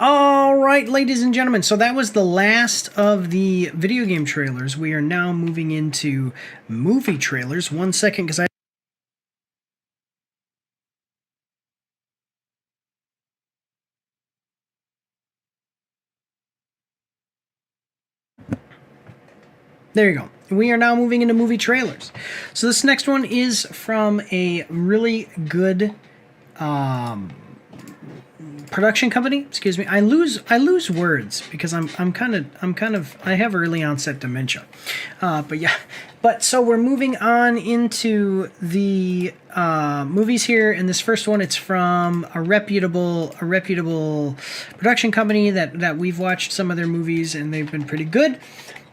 All right, ladies and gentlemen, so that was the last of the video game trailers. We are now moving into movie trailers. 1 second, because there you go. We are now moving into movie trailers. So this next one is from a really good production company. Excuse me. I lose words because I have early onset dementia. But yeah. But so we're moving on into the movies here, and this first one, it's from a reputable production company that we've watched some of their movies and they've been pretty good.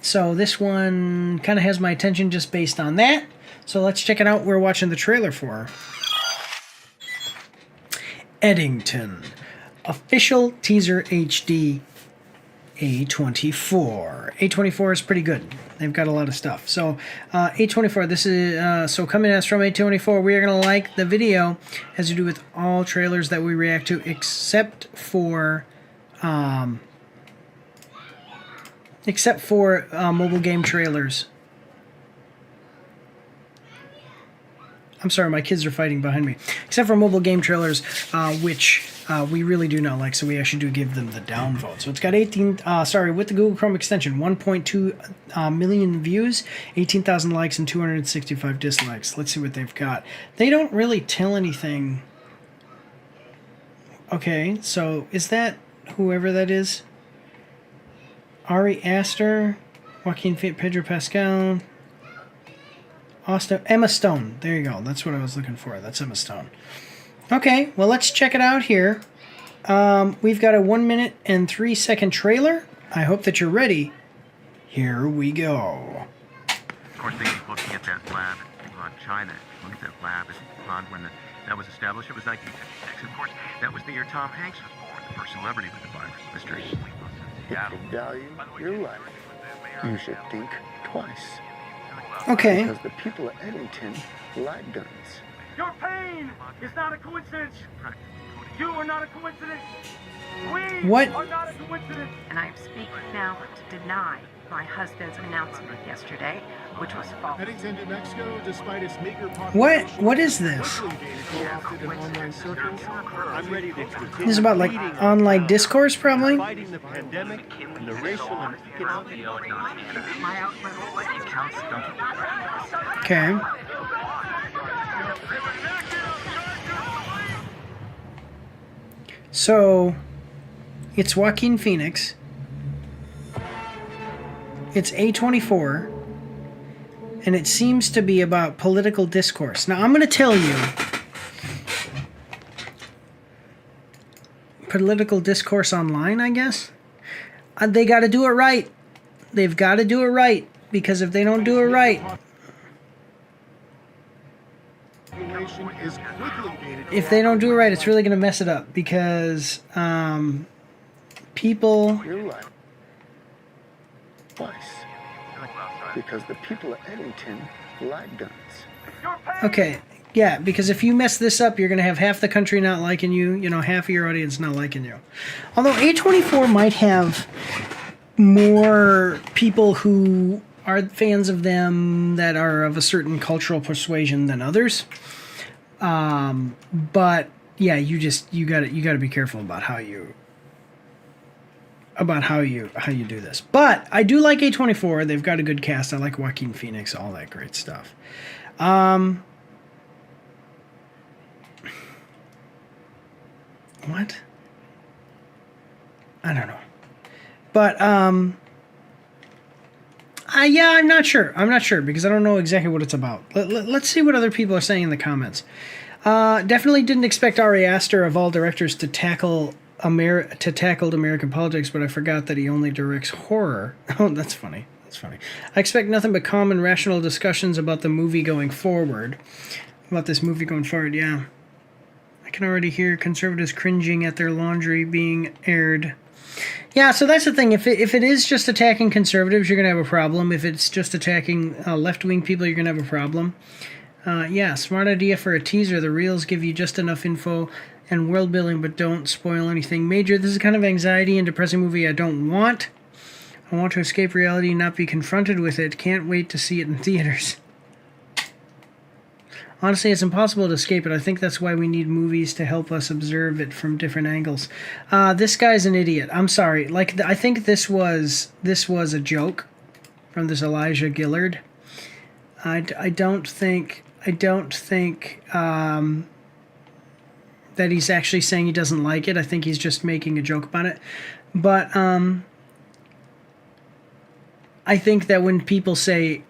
So this one kind of has my attention just based on that. So let's check it out. We're watching the trailer for Eddington. Official teaser HD A24. A24 is pretty good. They've got a lot of stuff. So A24, this is so coming at us from A24. We are going to like the video. Has to do with all trailers that we react to except for mobile game trailers. I'm sorry, my kids are fighting behind me. Except for mobile game trailers, which we really do not like, so we actually do give them the downvote. So it's got with the Google Chrome extension, 1.2 million views, 18,000 likes, and 265 dislikes. Let's see what they've got. They don't really tell anything. Okay, so is that whoever that is? Ari Aster, Joaquin Phoenix, Pedro Pascal, Emma Stone. There you go. That's what I was looking for. That's Emma Stone. Okay, well, let's check it out here. We've got a 1 minute and 3 second trailer. I hope that you're ready. Here we go. Of course, they keep looking at that lab in China. Look at that lab. When that was established, it was 1956. Of course, that was the year Tom Hanks was born, the first celebrity with the virus. Mr. If you value your life, you should think twice. Okay. Because the people of Eddington like guns. Your pain is not a coincidence. You are not a coincidence. We are not a coincidence. And I am speaking now to deny my husband's announcement yesterday, which was false. Eddington, New Mexico, despite its meager population, What is this? I'm ready to This is about like online discourse, probably. fighting the pandemic and the racial and economic. Okay. So, it's Joaquin Phoenix. It's A24. And it seems to be about political discourse. Now, I'm going to tell you, political discourse online, I guess. They got to do it right. They've got to do it right. Because if they don't do it right, it's really going to mess it up. Because people... Your life twice. Because the people of Eddington like guns. Okay, yeah, because if you mess this up, you're going to have half the country not liking you, half of your audience not liking you. Although A24 might have more people who are fans of them that are of a certain cultural persuasion than others. But yeah, you got to be careful about how you do this. But I do like A24. They've got a good cast. I like Joaquin Phoenix, all that great stuff. What? I don't know. But yeah, I'm not sure. Because I don't know exactly what it's about. Let's see what other people are saying in the comments. Definitely didn't expect Ari Aster of all directors to tackle American politics, but I forgot that he only directs horror. Oh, that's funny. I expect nothing but calm and rational discussions about the movie going forward. About this movie going forward, yeah. I can already hear conservatives cringing at their laundry being aired. Yeah, so that's the thing. If it is just attacking conservatives, you're going to have a problem. If it's just attacking left-wing people, you're going to have a problem. Yeah, smart idea for a teaser. The reels give you just enough info and world building, but don't spoil anything major. This is the kind of anxiety and depressing movie I don't want. I want to escape reality, not be confronted with it. Can't wait to see it in theaters. Honestly, it's impossible to escape it. I think that's why we need movies to help us observe it from different angles. This guy's an idiot. I'm sorry. Like, I think this was a joke from this Elijah Gillard. I don't think that he's actually saying he doesn't like it. I think he's just making a joke about it. But I think that when people say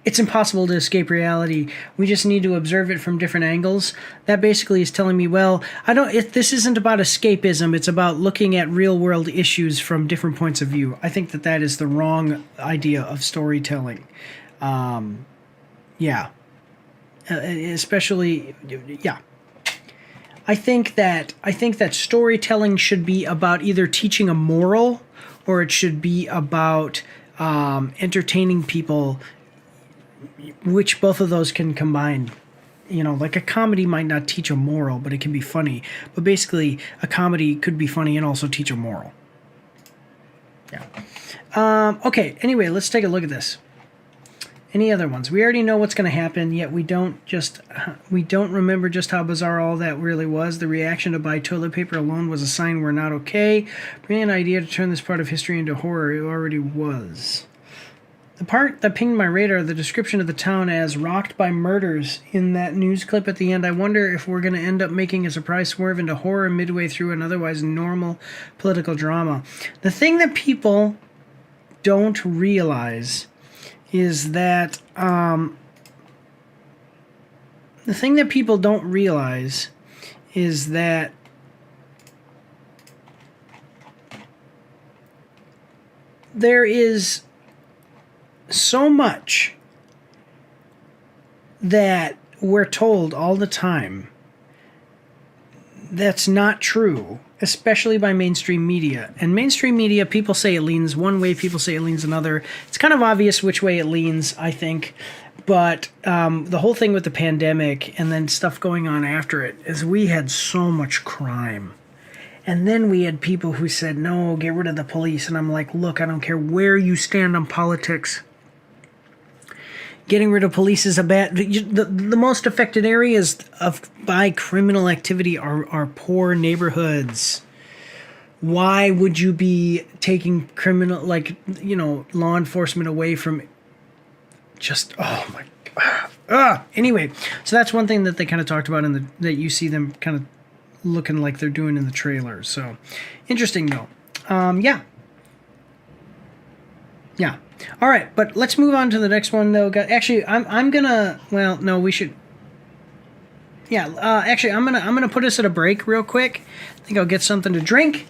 it's impossible to escape reality, we just need to observe it from different angles, that basically is telling me, well, this isn't about escapism, it's about looking at real world issues from different points of view. I think that is the wrong idea of storytelling. Especially, I think that storytelling should be about either teaching a moral, or it should be about entertaining people, which both of those can combine. You know, like a comedy might not teach a moral, but it can be funny. But basically, a comedy could be funny and also teach a moral. Yeah. Okay, anyway, let's take a look at this. Any other ones? We already know what's going to happen, yet we don't remember just how bizarre all that really was. The reaction to buy toilet paper alone was a sign we're not okay. Brilliant idea to turn this part of history into horror. It already was. The part that pinged my radar, the description of the town as rocked by murders in that news clip at the end. I wonder if we're going to end up making a surprise swerve into horror midway through an otherwise normal political drama. The thing that people don't realize is that there is so much that we're told all the time that's not true, especially by mainstream media. And mainstream media, people say it leans one way, people say it leans another. It's kind of obvious which way it leans, I think. But the whole thing with the pandemic and then stuff going on after it is we had so much crime. And then we had people who said, no, get rid of the police. And I'm like, look, I don't care where you stand on politics. Getting rid of police is a bad... The most affected areas by criminal activity are poor neighborhoods. Why would you be taking law enforcement away from just... Oh, my God. Anyway, so that's one thing that they kind of talked about that you see them kind of looking like they're doing in the trailer. So, interesting, though. Yeah. All right, but let's move on to the next one, though. Actually, I'm gonna. Well, no, we should. Yeah. Actually, I'm gonna put us at a break real quick. I think I'll get something to drink.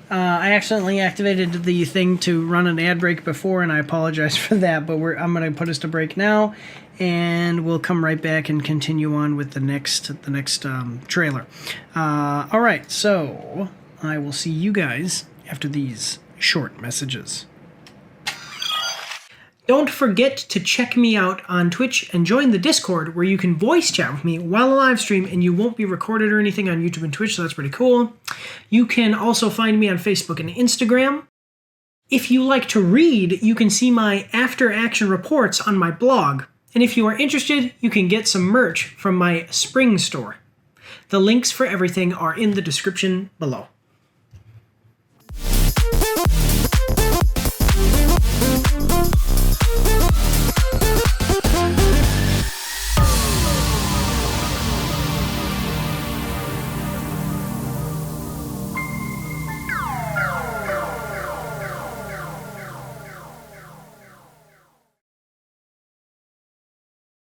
I accidentally activated the thing to run an ad break before, and I apologize for that. But I'm gonna put us to break now, and we'll come right back and continue on with the next trailer. All right, so I will see you guys after these short messages. Don't forget to check me out on Twitch and join the Discord where you can voice chat with me while I live stream, and you won't be recorded or anything on YouTube and Twitch, so that's pretty cool. You can also find me on Facebook and Instagram. If you like to read, you can see my after action reports on my blog. And if you are interested, you can get some merch from my spring store. The links for everything are in the description below.